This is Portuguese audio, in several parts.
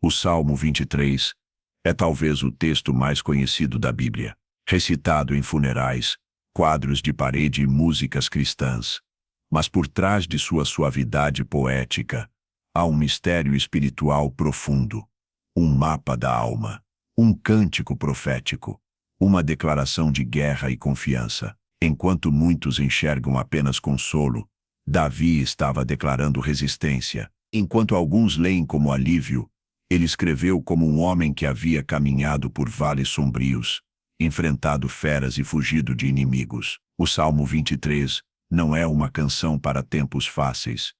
O Salmo 23 é talvez o texto mais conhecido da Bíblia, recitado em funerais, quadros de parede e músicas cristãs. Mas por trás de sua suavidade poética, há um mistério espiritual profundo, um mapa da alma, um cântico profético, uma declaração de guerra e confiança. Enquanto muitos enxergam apenas consolo, Davi estava declarando resistência. Enquanto alguns leem como alívio, ele escreveu como um homem que havia caminhado por vales sombrios, enfrentado feras e fugido de inimigos. O Salmo 23 não é uma canção para tempos fáceis.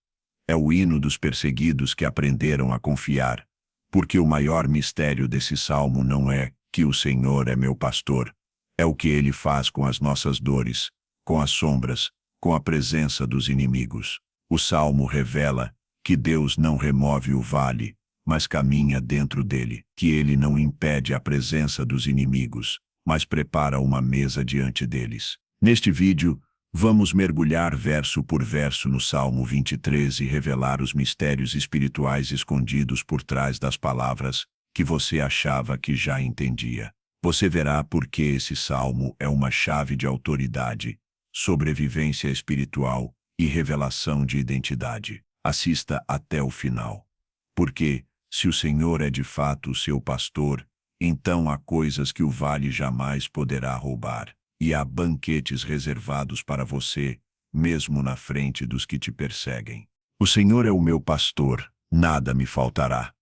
É o hino dos perseguidos que aprenderam a confiar, porque o maior mistério desse salmo não é que o Senhor é meu pastor, é o que ele faz com as nossas dores, com as sombras, com a presença dos inimigos. O salmo revela que Deus não remove o vale, mas caminha dentro dele, que ele não impede a presença dos inimigos, mas prepara uma mesa diante deles. Neste vídeo, vamos mergulhar verso por verso no Salmo 23 e revelar os mistérios espirituais escondidos por trás das palavras que você achava que já entendia. Você verá por que esse salmo é uma chave de autoridade, sobrevivência espiritual e revelação de identidade. Assista até o final. Porque, se o Senhor é de fato o seu pastor, então há coisas que o vale jamais poderá roubar, e há banquetes reservados para você, mesmo na frente dos que te perseguem. O Senhor é o meu pastor, nada me faltará.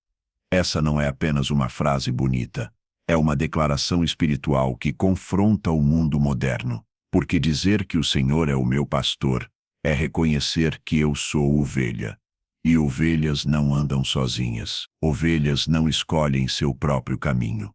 Essa não é apenas uma frase bonita, é uma declaração espiritual que confronta o mundo moderno, porque dizer que o Senhor é o meu pastor é reconhecer que eu sou ovelha. E ovelhas não andam sozinhas. Ovelhas não escolhem seu próprio caminho.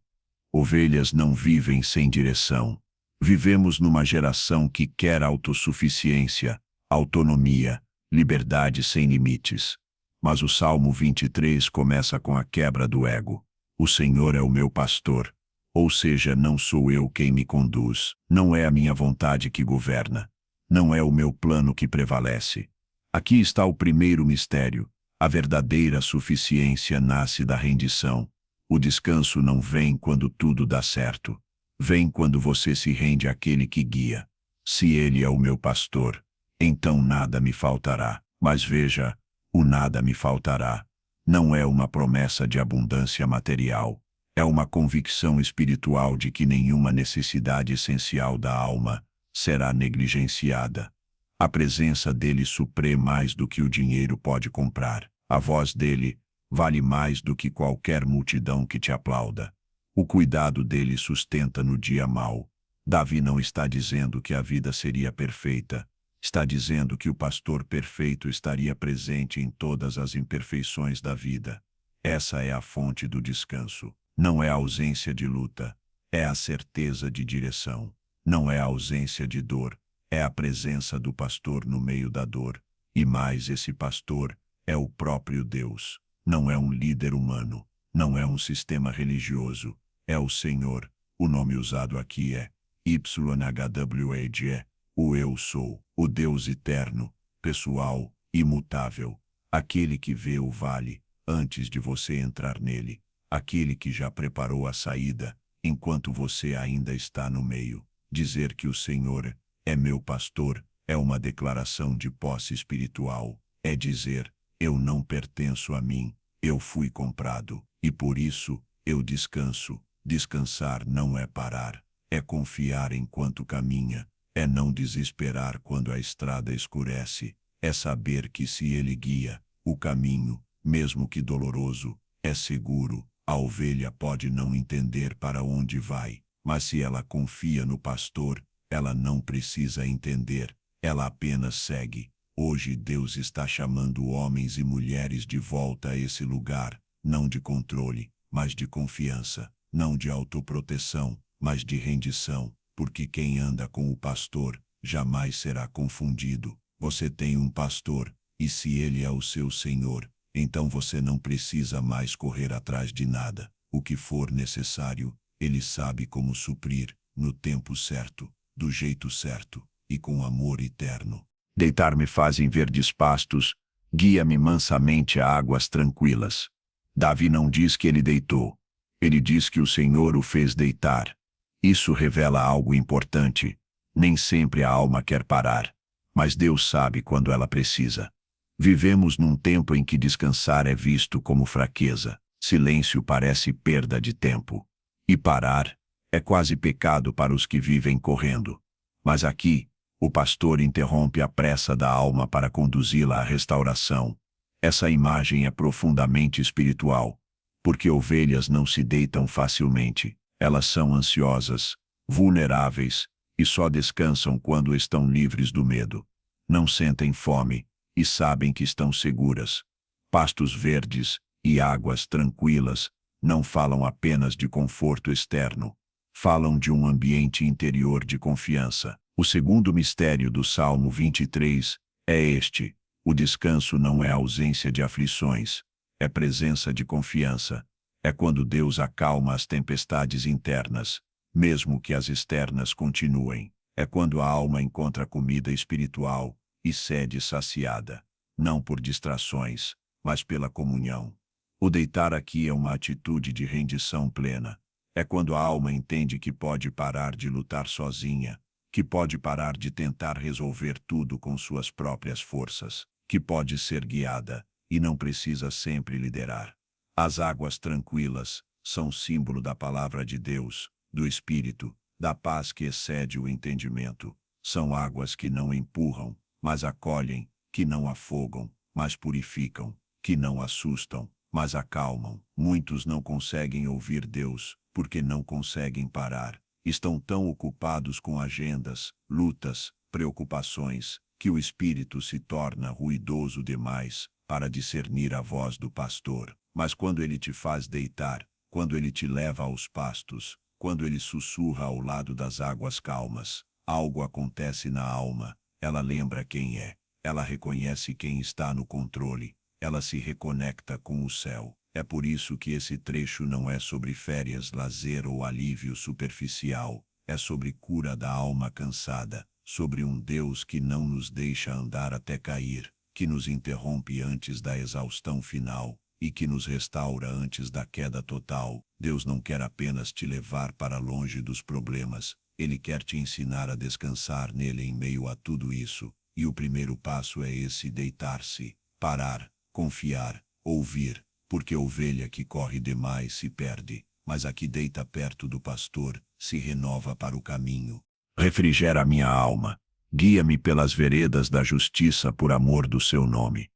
Ovelhas não vivem sem direção. Vivemos numa geração que quer autossuficiência, autonomia, liberdade sem limites. Mas o Salmo 23 começa com a quebra do ego. O Senhor é o meu pastor. Ou seja, não sou eu quem me conduz. Não é a minha vontade que governa. Não é o meu plano que prevalece. Aqui está o primeiro mistério. A verdadeira suficiência nasce da rendição. O descanso não vem quando tudo dá certo. Vem quando você se rende àquele que guia. Se ele é o meu pastor, então nada me faltará. Mas veja, o nada me faltará não é uma promessa de abundância material. É uma convicção espiritual de que nenhuma necessidade essencial da alma será negligenciada. A presença dele supre mais do que o dinheiro pode comprar. A voz dele vale mais do que qualquer multidão que te aplauda. O cuidado dele sustenta no dia mau. Davi não está dizendo que a vida seria perfeita. Está dizendo que o pastor perfeito estaria presente em todas as imperfeições da vida. Essa é a fonte do descanso. Não é a ausência de luta, é a certeza de direção. Não é a ausência de dor, é a presença do pastor no meio da dor. E mais, esse pastor é o próprio Deus. Não é um líder humano, não é um sistema religioso, é o Senhor. O nome usado aqui é YHWH, o Eu Sou, o Deus eterno, pessoal, imutável, aquele que vê o vale antes de você entrar nele, aquele que já preparou a saída enquanto você ainda está no meio. Dizer que o Senhor é meu pastor é uma declaração de posse espiritual, é dizer: eu não pertenço a mim, eu fui comprado, e por isso eu descanso. Descansar não é parar, é confiar enquanto caminha, é não desesperar quando a estrada escurece, é saber que se ele guia, o caminho, mesmo que doloroso, é seguro. A ovelha pode não entender para onde vai, mas se ela confia no pastor, ela não precisa entender, ela apenas segue. Hoje Deus está chamando homens e mulheres de volta a esse lugar, não de controle, mas de confiança, não de autoproteção, mas de rendição, porque quem anda com o pastor jamais será confundido. Você tem um pastor, e se ele é o seu Senhor, então você não precisa mais correr atrás de nada. O que for necessário, ele sabe como suprir, no tempo certo, do jeito certo, e com amor eterno. Deitar-me faz em verdes pastos, guia-me mansamente a águas tranquilas. Davi não diz que ele deitou. Ele diz que o Senhor o fez deitar. Isso revela algo importante. Nem sempre a alma quer parar, mas Deus sabe quando ela precisa. Vivemos num tempo em que descansar é visto como fraqueza. Silêncio parece perda de tempo. E parar é quase pecado para os que vivem correndo. Mas aqui, o pastor interrompe a pressa da alma para conduzi-la à restauração. Essa imagem é profundamente espiritual, porque ovelhas não se deitam facilmente. Elas são ansiosas, vulneráveis, e só descansam quando estão livres do medo. Não sentem fome e sabem que estão seguras. Pastos verdes e águas tranquilas não falam apenas de conforto externo, falam de um ambiente interior de confiança. O segundo mistério do Salmo 23 é este: o descanso não é ausência de aflições, é presença de confiança. É quando Deus acalma as tempestades internas, mesmo que as externas continuem. É quando a alma encontra comida espiritual e sede saciada, não por distrações, mas pela comunhão. O deitar aqui é uma atitude de rendição plena. É quando a alma entende que pode parar de lutar sozinha, que pode parar de tentar resolver tudo com suas próprias forças, que pode ser guiada e não precisa sempre liderar. As águas tranquilas são símbolo da palavra de Deus, do Espírito, da paz que excede o entendimento. São águas que não empurram, mas acolhem, que não afogam, mas purificam, que não assustam, mas acalmam. Muitos não conseguem ouvir Deus, porque não conseguem parar. Estão tão ocupados com agendas, lutas, preocupações, que o espírito se torna ruidoso demais para discernir a voz do pastor. Mas quando ele te faz deitar, quando ele te leva aos pastos, quando ele sussurra ao lado das águas calmas, algo acontece na alma. Ela lembra quem é, ela reconhece quem está no controle, ela se reconecta com o céu. É por isso que esse trecho não é sobre férias, lazer ou alívio superficial, é sobre cura da alma cansada, sobre um Deus que não nos deixa andar até cair, que nos interrompe antes da exaustão final e que nos restaura antes da queda total. Deus não quer apenas te levar para longe dos problemas, Ele quer te ensinar a descansar nele em meio a tudo isso, e o primeiro passo é esse: deitar-se, parar, confiar, ouvir, porque a ovelha que corre demais se perde, mas a que deita perto do pastor se renova para o caminho. Refrigera minha alma, guia-me pelas veredas da justiça por amor do seu nome.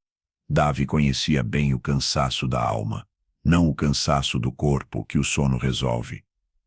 Davi conhecia bem o cansaço da alma, não o cansaço do corpo que o sono resolve,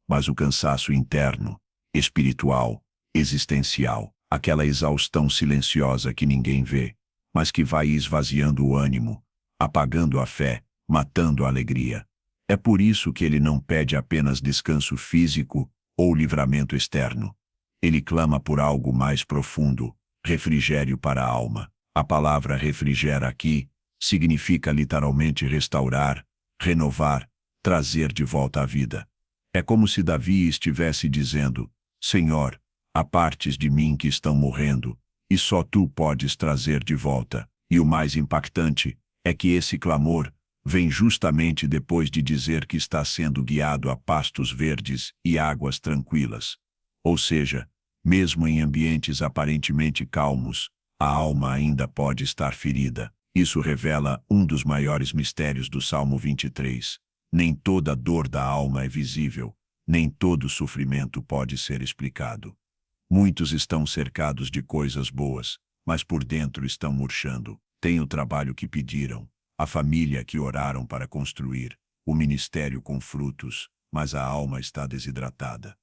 mas o cansaço interno, espiritual, existencial, aquela exaustão silenciosa que ninguém vê, mas que vai esvaziando o ânimo, apagando a fé, matando a alegria. É por isso que ele não pede apenas descanso físico ou livramento externo. Ele clama por algo mais profundo, refrigério para a alma. A palavra refrigera aqui significa literalmente restaurar, renovar, trazer de volta à vida. É como se Davi estivesse dizendo: Senhor, há partes de mim que estão morrendo, e só tu podes trazer de volta. E o mais impactante é que esse clamor vem justamente depois de dizer que está sendo guiado a pastos verdes e águas tranquilas. Ou seja, mesmo em ambientes aparentemente calmos, a alma ainda pode estar ferida. Isso revela um dos maiores mistérios do Salmo 23. Nem toda dor da alma é visível, nem todo sofrimento pode ser explicado. Muitos estão cercados de coisas boas, mas por dentro estão murchando. Têm o trabalho que pediram, a família que oraram para construir, o ministério com frutos, mas a alma está desidratada.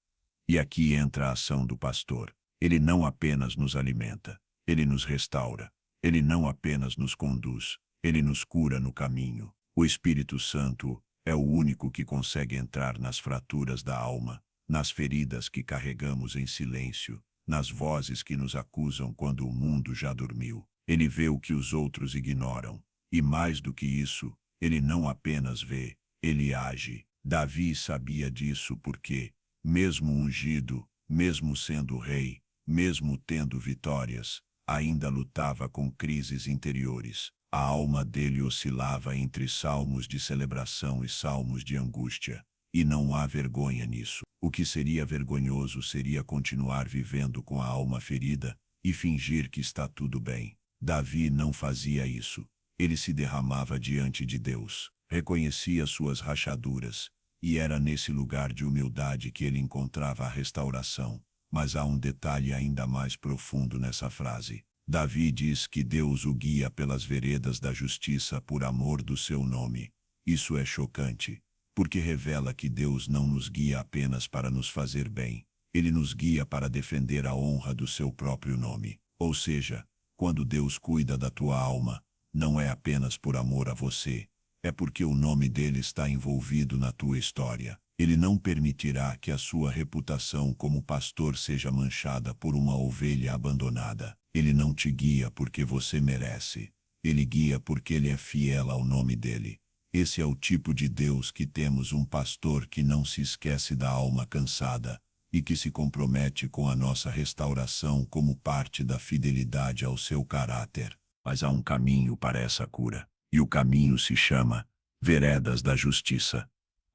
E aqui entra a ação do pastor. Ele não apenas nos alimenta, ele nos restaura. Ele não apenas nos conduz, ele nos cura no caminho. O Espírito Santo é o único que consegue entrar nas fraturas da alma, nas feridas que carregamos em silêncio, nas vozes que nos acusam quando o mundo já dormiu. Ele vê o que os outros ignoram. E mais do que isso, ele não apenas vê, ele age. Davi sabia disso porque, mesmo ungido, mesmo sendo rei, mesmo tendo vitórias, ainda lutava com crises interiores. A alma dele oscilava entre salmos de celebração e salmos de angústia. E não há vergonha nisso. O que seria vergonhoso seria continuar vivendo com a alma ferida e fingir que está tudo bem. Davi não fazia isso. Ele se derramava diante de Deus, reconhecia suas rachaduras, e era nesse lugar de humildade que ele encontrava a restauração. Mas há um detalhe ainda mais profundo nessa frase. Davi diz que Deus o guia pelas veredas da justiça por amor do seu nome. Isso é chocante, porque revela que Deus não nos guia apenas para nos fazer bem. Ele nos guia para defender a honra do seu próprio nome. Ou seja, quando Deus cuida da tua alma, não é apenas por amor a você, é porque o nome dele está envolvido na tua história. Ele não permitirá que a sua reputação como pastor seja manchada por uma ovelha abandonada. Ele não te guia porque você merece. Ele guia porque ele é fiel ao nome dele. Esse é o tipo de Deus que temos, um pastor que não se esquece da alma cansada e que se compromete com a nossa restauração como parte da fidelidade ao seu caráter. Mas há um caminho para essa cura, e o caminho se chama veredas da justiça.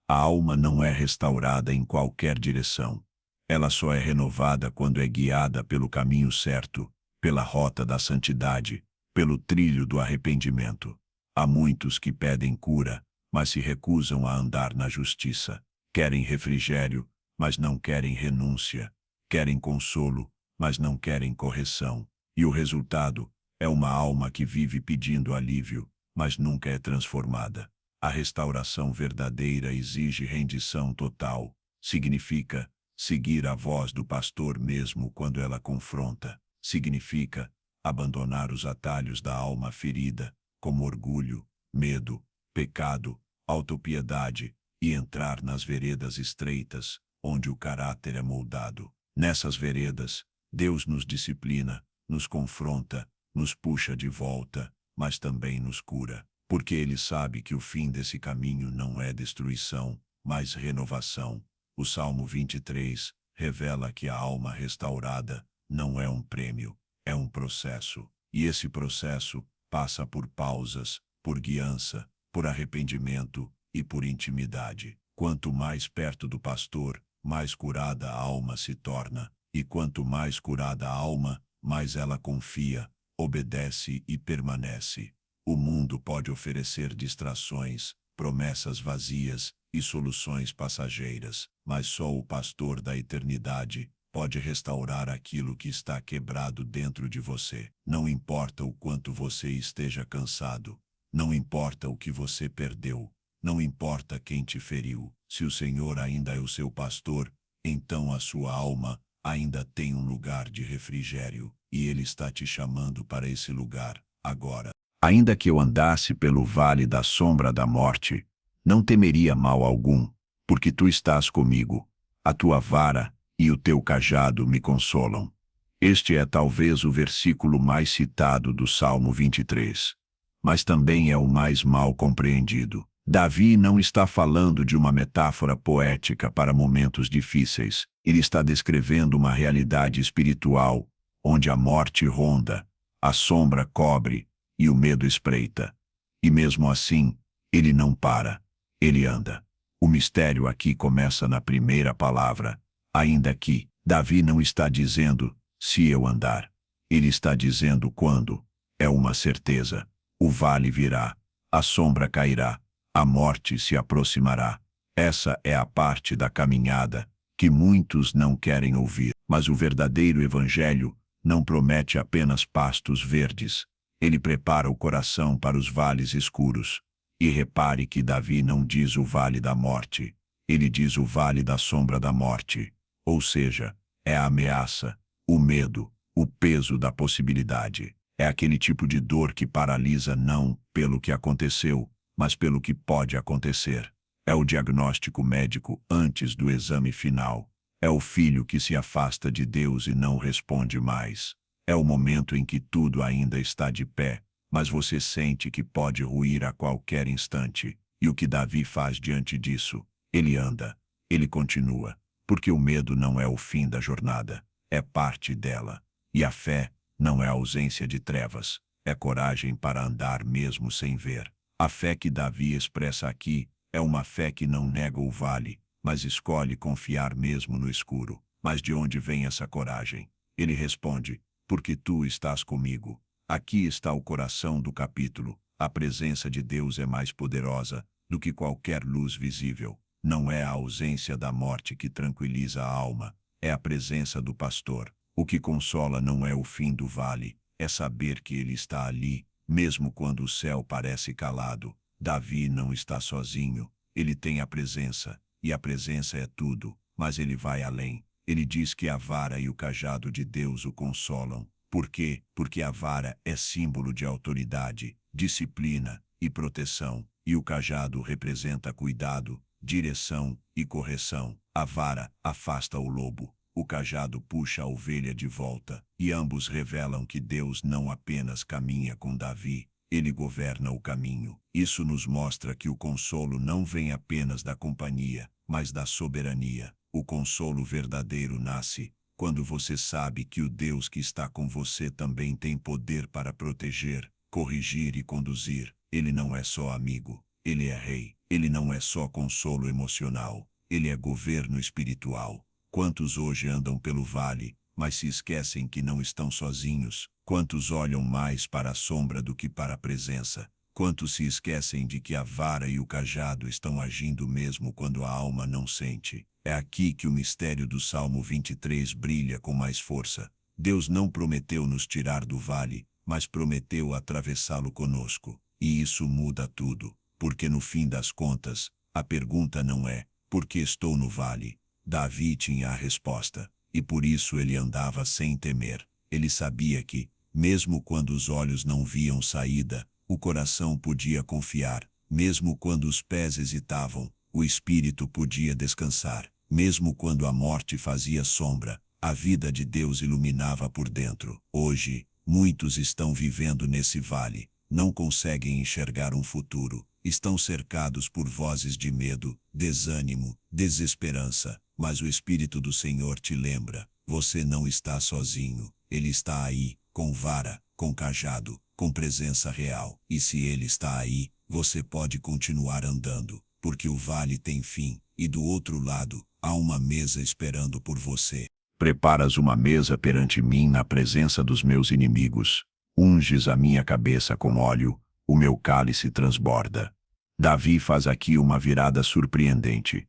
A alma não é restaurada em qualquer direção. Ela só é renovada quando é guiada pelo caminho certo, pela rota da santidade, pelo trilho do arrependimento. Há muitos que pedem cura, mas se recusam a andar na justiça. Querem refrigério, mas não querem renúncia. Querem consolo, mas não querem correção. E o resultado é uma alma que vive pedindo alívio, mas nunca é transformada. A restauração verdadeira exige rendição total. Significa seguir a voz do pastor mesmo quando ela confronta. Significa abandonar os atalhos da alma ferida, como orgulho, medo, pecado, autopiedade, e entrar nas veredas estreitas, onde o caráter é moldado. Nessas veredas, Deus nos disciplina, nos confronta, nos puxa de volta, mas também nos cura, porque ele sabe que o fim desse caminho não é destruição, mas renovação. O Salmo 23 revela que a alma restaurada não é um prêmio, é um processo, e esse processo passa por pausas, por guiança, por arrependimento e por intimidade. Quanto mais perto do pastor, mais curada a alma se torna, e quanto mais curada a alma, mais ela confia, obedece e permanece. O mundo pode oferecer distrações, promessas vazias e soluções passageiras, mas só o pastor da eternidade pode restaurar aquilo que está quebrado dentro de você. Não importa o quanto você esteja cansado, não importa o que você perdeu, não importa quem te feriu. Se o Senhor ainda é o seu pastor, então a sua alma ainda tem um lugar de refrigério, e Ele está te chamando para esse lugar, agora. Ainda que eu andasse pelo vale da sombra da morte, não temeria mal algum, porque tu estás comigo. A tua vara e o teu cajado me consolam. Este é talvez o versículo mais citado do Salmo 23, mas também é o mais mal compreendido. Davi não está falando de uma metáfora poética para momentos difíceis. Ele está descrevendo uma realidade espiritual, onde a morte ronda, a sombra cobre e o medo espreita. E mesmo assim, ele não para, ele anda. O mistério aqui começa na primeira palavra, ainda que. Davi não está dizendo, se eu andar. Ele está dizendo quando. É uma certeza. O vale virá, a sombra cairá, a morte se aproximará. Essa é a parte da caminhada que muitos não querem ouvir. Mas o verdadeiro evangelho não promete apenas pastos verdes. Ele prepara o coração para os vales escuros. E repare que Davi não diz o vale da morte. Ele diz o vale da sombra da morte. Ou seja, é a ameaça, o medo, o peso da possibilidade. É aquele tipo de dor que paralisa não pelo que aconteceu, mas pelo que pode acontecer. É o diagnóstico médico antes do exame final. É o filho que se afasta de Deus e não responde mais. É o momento em que tudo ainda está de pé, mas você sente que pode ruir a qualquer instante. E o que Davi faz diante disso? Ele anda, ele continua, porque o medo não é o fim da jornada, é parte dela. E a fé não é a ausência de trevas, é coragem para andar mesmo sem ver. A fé que Davi expressa aqui é uma fé que não nega o vale, mas escolhe confiar mesmo no escuro. Mas de onde vem essa coragem? Ele responde: porque tu estás comigo. Aqui está o coração do capítulo. A presença de Deus é mais poderosa do que qualquer luz visível. Não é a ausência da morte que tranquiliza a alma, é a presença do pastor. O que consola não é o fim do vale, é saber que ele está ali, mesmo quando o céu parece calado. Davi não está sozinho, ele tem a presença, e a presença é tudo, mas ele vai além. Ele diz que a vara e o cajado de Deus o consolam. Por quê? Porque a vara é símbolo de autoridade, disciplina e proteção, e o cajado representa cuidado, direção e correção. A vara afasta o lobo, o cajado puxa a ovelha de volta, e ambos revelam que Deus não apenas caminha com Davi, ele governa o caminho. Isso nos mostra que o consolo não vem apenas da companhia, mas da soberania. O consolo verdadeiro nasce quando você sabe que o Deus que está com você também tem poder para proteger, corrigir e conduzir. Ele não é só amigo, ele é rei. Ele não é só consolo emocional, ele é governo espiritual. Quantos hoje andam pelo vale, mas se esquecem que não estão sozinhos? Quantos olham mais para a sombra do que para a presença? Quantos se esquecem de que a vara e o cajado estão agindo mesmo quando a alma não sente? É aqui que o mistério do Salmo 23 brilha com mais força. Deus não prometeu nos tirar do vale, mas prometeu atravessá-lo conosco. E isso muda tudo, porque no fim das contas, a pergunta não é: por que estou no vale? Davi tinha a resposta, e por isso ele andava sem temer. Ele sabia que, mesmo quando os olhos não viam saída, o coração podia confiar. Mesmo quando os pés hesitavam, o espírito podia descansar. Mesmo quando a morte fazia sombra, a vida de Deus iluminava por dentro. Hoje, muitos estão vivendo nesse vale, não conseguem enxergar um futuro, estão cercados por vozes de medo, desânimo, desesperança, mas o Espírito do Senhor te lembra: você não está sozinho, ele está aí, com vara, com cajado, com presença real. E se ele está aí, você pode continuar andando, porque o vale tem fim, e do outro lado, há uma mesa esperando por você. Preparas uma mesa perante mim na presença dos meus inimigos. Unges a minha cabeça com óleo, o meu cálice transborda. Davi faz aqui uma virada surpreendente.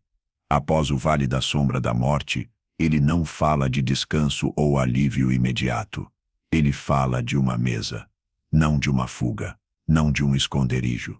Após o vale da sombra da morte, ele não fala de descanso ou alívio imediato. Ele fala de uma mesa. Não de uma fuga, não de um esconderijo,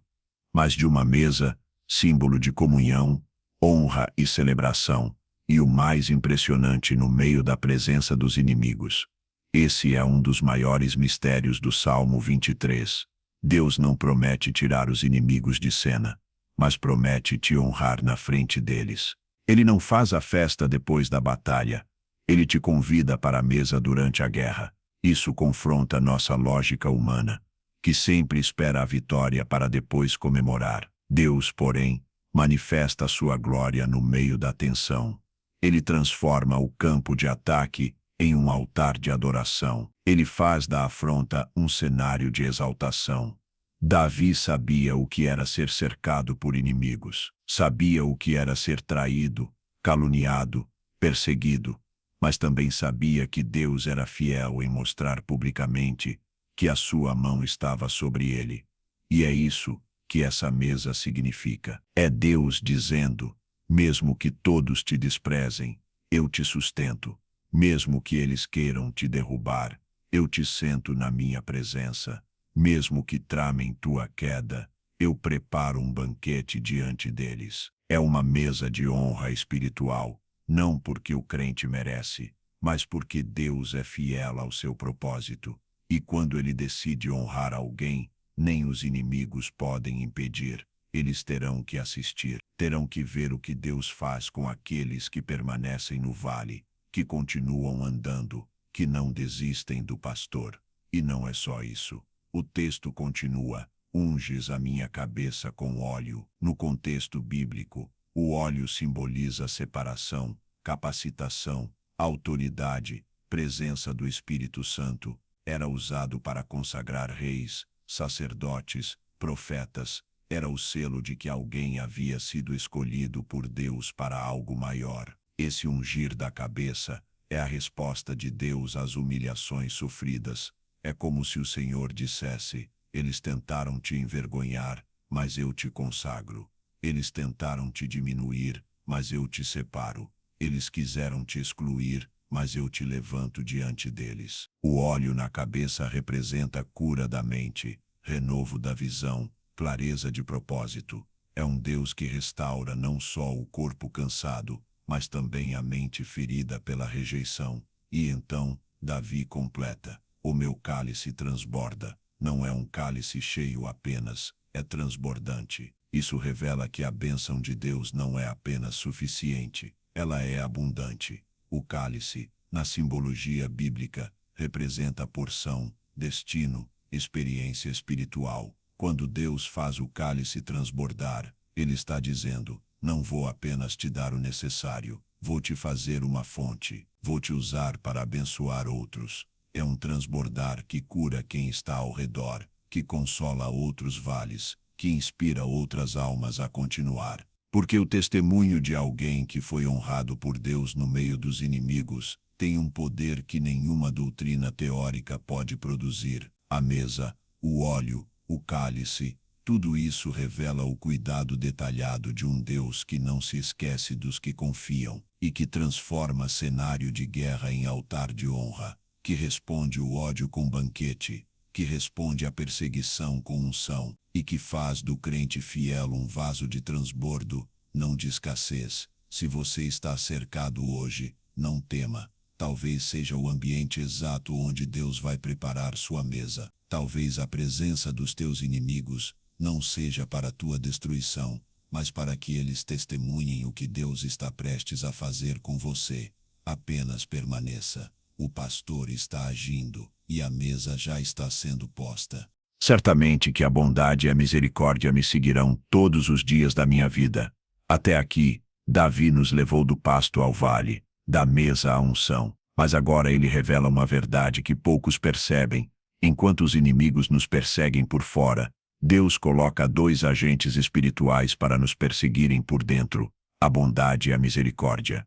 mas de uma mesa, símbolo de comunhão, honra e celebração, e o mais impressionante, no meio da presença dos inimigos. Esse é um dos maiores mistérios do Salmo 23. Deus não promete tirar os inimigos de cena, mas promete te honrar na frente deles. Ele não faz a festa depois da batalha. Ele te convida para a mesa durante a guerra. Isso confronta nossa lógica humana, que sempre espera a vitória para depois comemorar. Deus, porém, manifesta sua glória no meio da tensão. Ele transforma o campo de ataque em um altar de adoração. Ele faz da afronta um cenário de exaltação. Davi sabia o que era ser cercado por inimigos. Sabia o que era ser traído, caluniado, perseguido. Mas também sabia que Deus era fiel em mostrar publicamente que a sua mão estava sobre ele. E é isso que essa mesa significa. É Deus dizendo: mesmo que todos te desprezem, eu te sustento. Mesmo que eles queiram te derrubar, eu te sento na minha presença. Mesmo que tramem tua queda, eu preparo um banquete diante deles. É uma mesa de honra espiritual, não porque o crente merece, mas porque Deus é fiel ao seu propósito. E quando ele decide honrar alguém, nem os inimigos podem impedir. Eles terão que assistir, terão que ver o que Deus faz com aqueles que permanecem no vale, que continuam andando, que não desistem do pastor. E não é só isso. O texto continua: unges a minha cabeça com óleo. No contexto bíblico, o óleo simboliza separação, capacitação, autoridade, presença do Espírito Santo. Era usado para consagrar reis, sacerdotes, profetas. Era o selo de que alguém havia sido escolhido por Deus para algo maior. Esse ungir da cabeça é a resposta de Deus às humilhações sofridas. É como se o Senhor dissesse: eles tentaram te envergonhar, mas eu te consagro. Eles tentaram te diminuir, mas eu te separo. Eles quiseram te excluir, mas eu te levanto diante deles. O óleo na cabeça representa cura da mente, renovo da visão, clareza de propósito. É um Deus que restaura não só o corpo cansado, mas também a mente ferida pela rejeição. E então, Davi completa: o meu cálice transborda. Não é um cálice cheio apenas, é transbordante. Isso revela que a bênção de Deus não é apenas suficiente, ela é abundante. O cálice, na simbologia bíblica, representa porção, destino, experiência espiritual. Quando Deus faz o cálice transbordar, Ele está dizendo: não vou apenas te dar o necessário, vou te fazer uma fonte, vou te usar para abençoar outros. É um transbordar que cura quem está ao redor, que consola outros vales, que inspira outras almas a continuar. Porque o testemunho de alguém que foi honrado por Deus no meio dos inimigos tem um poder que nenhuma doutrina teórica pode produzir. A mesa, o óleo, o cálice, tudo isso revela o cuidado detalhado de um Deus que não se esquece dos que confiam e que transforma cenário de guerra em altar de honra, que responde o ódio com banquete, que responde à perseguição com unção, e que faz do crente fiel um vaso de transbordo, não de escassez. Se você está cercado hoje, não tema. Talvez seja o ambiente exato onde Deus vai preparar sua mesa. Talvez a presença dos teus inimigos não seja para a tua destruição, mas para que eles testemunhem o que Deus está prestes a fazer com você. Apenas permaneça. O pastor está agindo, e a mesa já está sendo posta. Certamente que a bondade e a misericórdia me seguirão todos os dias da minha vida. Até aqui, Davi nos levou do pasto ao vale, da mesa à unção. Mas agora ele revela uma verdade que poucos percebem. Enquanto os inimigos nos perseguem por fora, Deus coloca dois agentes espirituais para nos perseguirem por dentro: a bondade e a misericórdia.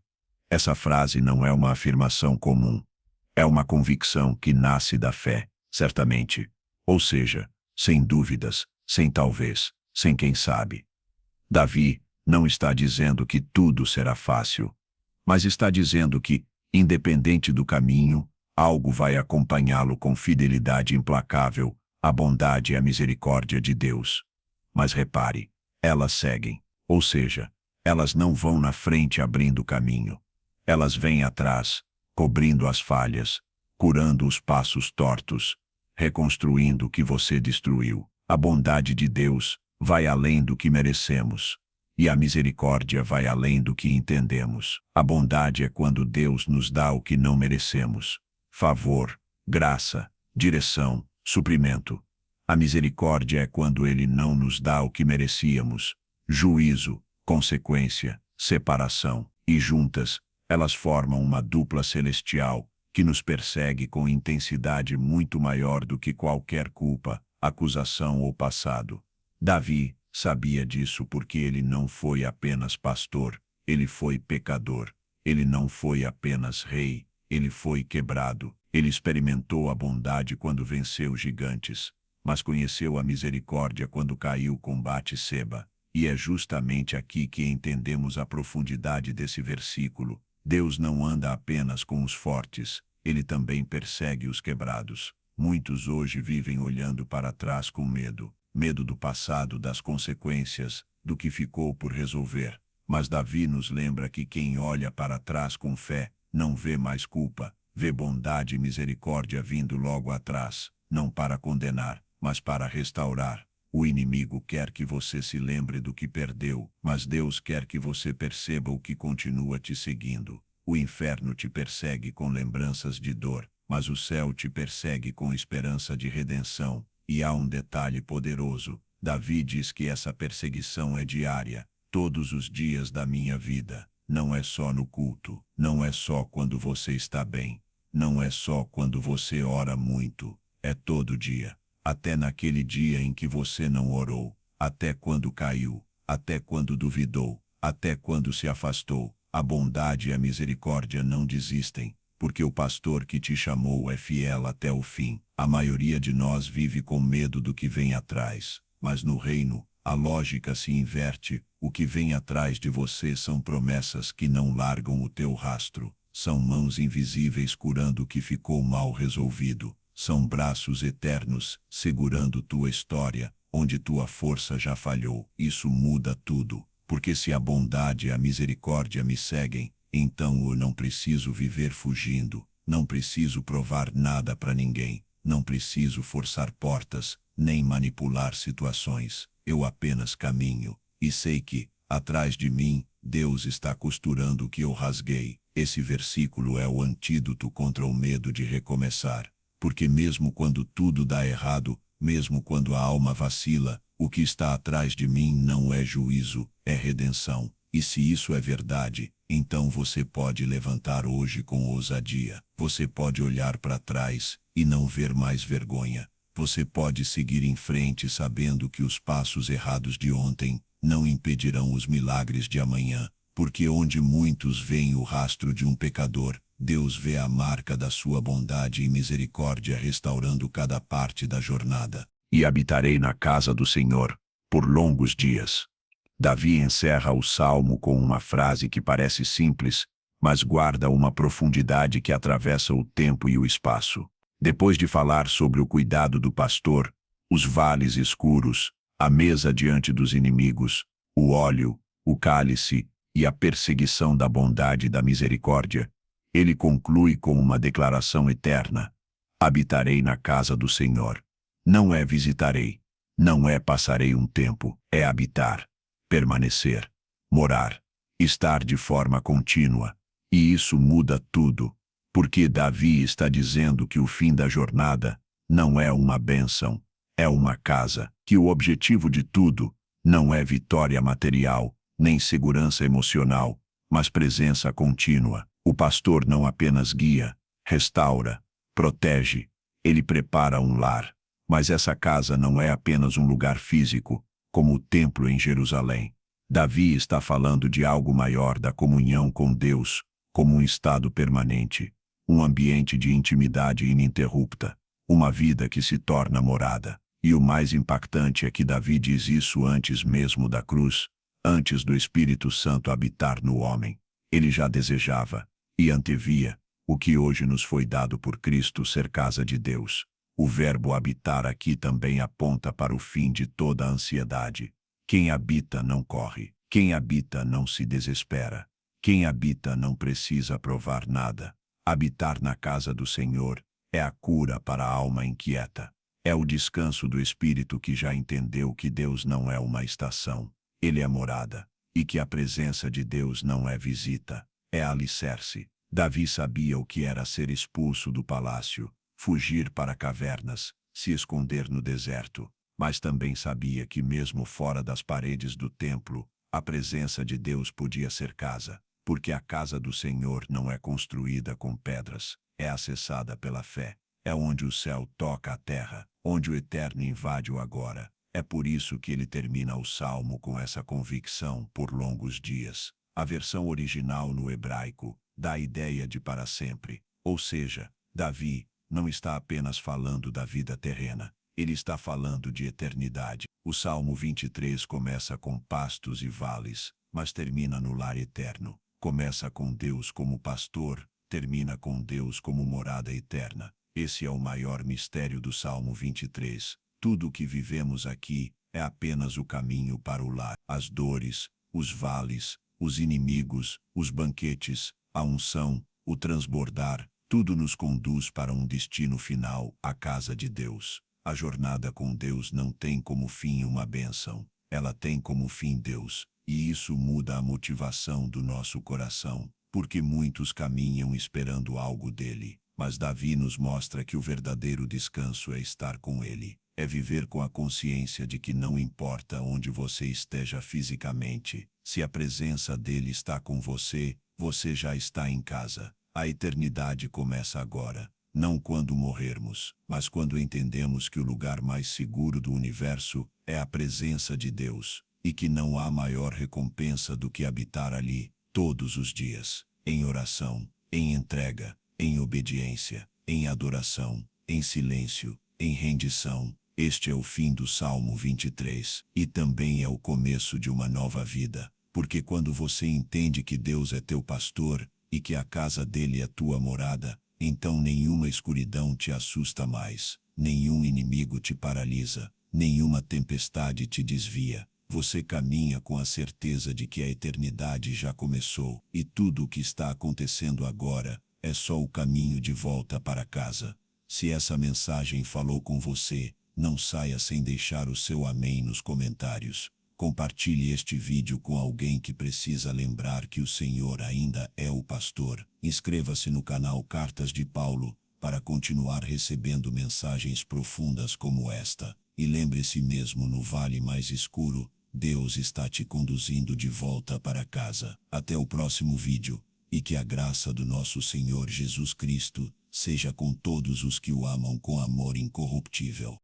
Essa frase não é uma afirmação comum. É uma convicção que nasce da fé, certamente. Ou seja, sem dúvidas, sem talvez, sem quem sabe. Davi não está dizendo que tudo será fácil, mas está dizendo que, independente do caminho, algo vai acompanhá-lo com fidelidade implacável, a bondade e a misericórdia de Deus. Mas repare, elas seguem, ou seja, elas não vão na frente abrindo caminho. Elas vêm atrás, cobrindo as falhas, curando os passos tortos, reconstruindo o que você destruiu. A bondade de Deus vai além do que merecemos, e a misericórdia vai além do que entendemos. A bondade é quando Deus nos dá o que não merecemos: favor, graça, direção, suprimento. A misericórdia é quando Ele não nos dá o que merecíamos: juízo, consequência, separação. E juntas, elas formam uma dupla celestial que nos persegue com intensidade muito maior do que qualquer culpa, acusação ou passado. Davi sabia disso porque ele não foi apenas pastor, ele foi pecador. Ele não foi apenas rei, ele foi quebrado. Ele experimentou a bondade quando venceu gigantes, mas conheceu a misericórdia quando caiu com Batseba. E é justamente aqui que entendemos a profundidade desse versículo. Deus não anda apenas com os fortes, Ele também persegue os quebrados. Muitos hoje vivem olhando para trás com medo, medo do passado, das consequências, do que ficou por resolver. Mas Davi nos lembra que quem olha para trás com fé, não vê mais culpa, vê bondade e misericórdia vindo logo atrás, não para condenar, mas para restaurar. O inimigo quer que você se lembre do que perdeu, mas Deus quer que você perceba o que continua te seguindo. O inferno te persegue com lembranças de dor, mas o céu te persegue com esperança de redenção. E há um detalhe poderoso: Davi diz que essa perseguição é diária, todos os dias da minha vida. Não é só no culto, não é só quando você está bem. não é só quando você ora muito, é todo dia. Até naquele dia em que você não orou, até quando caiu, até quando duvidou, até quando se afastou, a bondade e a misericórdia não desistem, porque o pastor que te chamou é fiel até o fim. A maioria de nós vive com medo do que vem atrás, mas no reino, a lógica se inverte. O que vem atrás de você são promessas que não largam o teu rastro, são mãos invisíveis curando o que ficou mal resolvido, são braços eternos segurando tua história, onde tua força já falhou. Isso muda tudo, porque se a bondade e a misericórdia me seguem, então eu não preciso viver fugindo, não preciso provar nada para ninguém, não preciso forçar portas, nem manipular situações. Eu apenas caminho, e sei que, atrás de mim, Deus está costurando o que eu rasguei. Esse versículo é o antídoto contra o medo de recomeçar, porque mesmo quando tudo dá errado, mesmo quando a alma vacila, o que está atrás de mim não é juízo, é redenção. E se isso é verdade, então você pode levantar hoje com ousadia. Você pode olhar para trás e não ver mais vergonha. Você pode seguir em frente sabendo que os passos errados de ontem não impedirão os milagres de amanhã, porque onde muitos veem o rastro de um pecador, Deus vê a marca da sua bondade e misericórdia restaurando cada parte da jornada. E habitarei na casa do Senhor por longos dias. Davi encerra o salmo com uma frase que parece simples, mas guarda uma profundidade que atravessa o tempo e o espaço. Depois de falar sobre o cuidado do pastor, os vales escuros, a mesa diante dos inimigos, o óleo, o cálice e a perseguição da bondade e da misericórdia, ele conclui com uma declaração eterna: habitarei na casa do Senhor. Não é visitarei, não é passarei um tempo, é habitar, permanecer, morar, estar de forma contínua. E isso muda tudo, porque Davi está dizendo que o fim da jornada não é uma bênção, é uma casa, que o objetivo de tudo não é vitória material, nem segurança emocional, mas presença contínua. O pastor não apenas guia, restaura, protege, ele prepara um lar. Mas essa casa não é apenas um lugar físico, como o templo em Jerusalém. Davi está falando de algo maior, da comunhão com Deus, como um estado permanente, um ambiente de intimidade ininterrupta, uma vida que se torna morada. E o mais impactante é que Davi diz isso antes mesmo da cruz, antes do Espírito Santo habitar no homem. Ele já desejava, e antevia, o que hoje nos foi dado por Cristo ser casa de Deus. O verbo habitar aqui também aponta para o fim de toda a ansiedade. Quem habita não corre, quem habita não se desespera, quem habita não precisa provar nada. Habitar na casa do Senhor é a cura para a alma inquieta. É o descanso do espírito que já entendeu que Deus não é uma estação, Ele é morada, e que a presença de Deus não é visita, é alicerce. Davi sabia o que era ser expulso do palácio, fugir para cavernas, se esconder no deserto, mas também sabia que mesmo fora das paredes do templo, a presença de Deus podia ser casa, porque a casa do Senhor não é construída com pedras, é acessada pela fé, é onde o céu toca a terra, onde o eterno invade o agora. É por isso que ele termina o salmo com essa convicção: por longos dias. A versão original no hebraico dá a ideia de para sempre, ou seja, Davi não está apenas falando da vida terrena, ele está falando de eternidade. O Salmo 23 começa com pastos e vales, mas termina no lar eterno. Começa com Deus como pastor, termina com Deus como morada eterna. Esse é o maior mistério do Salmo 23. Tudo o que vivemos aqui é apenas o caminho para o lar. As dores, os vales, os inimigos, os banquetes, a unção, o transbordar, tudo nos conduz para um destino final, a casa de Deus. A jornada com Deus não tem como fim uma bênção, ela tem como fim Deus, e isso muda a motivação do nosso coração, porque muitos caminham esperando algo dele, mas Davi nos mostra que o verdadeiro descanso é estar com ele, é viver com a consciência de que não importa onde você esteja fisicamente, se a presença dele está com você, você já está em casa. A eternidade começa agora, não quando morrermos, mas quando entendemos que o lugar mais seguro do universo é a presença de Deus, e que não há maior recompensa do que habitar ali, todos os dias, em oração, em entrega, em obediência, em adoração, em silêncio, em rendição. Este é o fim do Salmo 23, e também é o começo de uma nova vida, porque quando você entende que Deus é teu pastor, e que a casa dele é tua morada, então nenhuma escuridão te assusta mais, nenhum inimigo te paralisa, nenhuma tempestade te desvia. Você caminha com a certeza de que a eternidade já começou, e tudo o que está acontecendo agora é só o caminho de volta para casa. Se essa mensagem falou com você, não saia sem deixar o seu amém nos comentários. Compartilhe este vídeo com alguém que precisa lembrar que o Senhor ainda é o pastor. Inscreva-se no canal Cartas de Paulo, para continuar recebendo mensagens profundas como esta. E lembre-se, mesmo no vale mais escuro, Deus está te conduzindo de volta para casa. Até o próximo vídeo, e que a graça do nosso Senhor Jesus Cristo seja com todos os que o amam com amor incorruptível.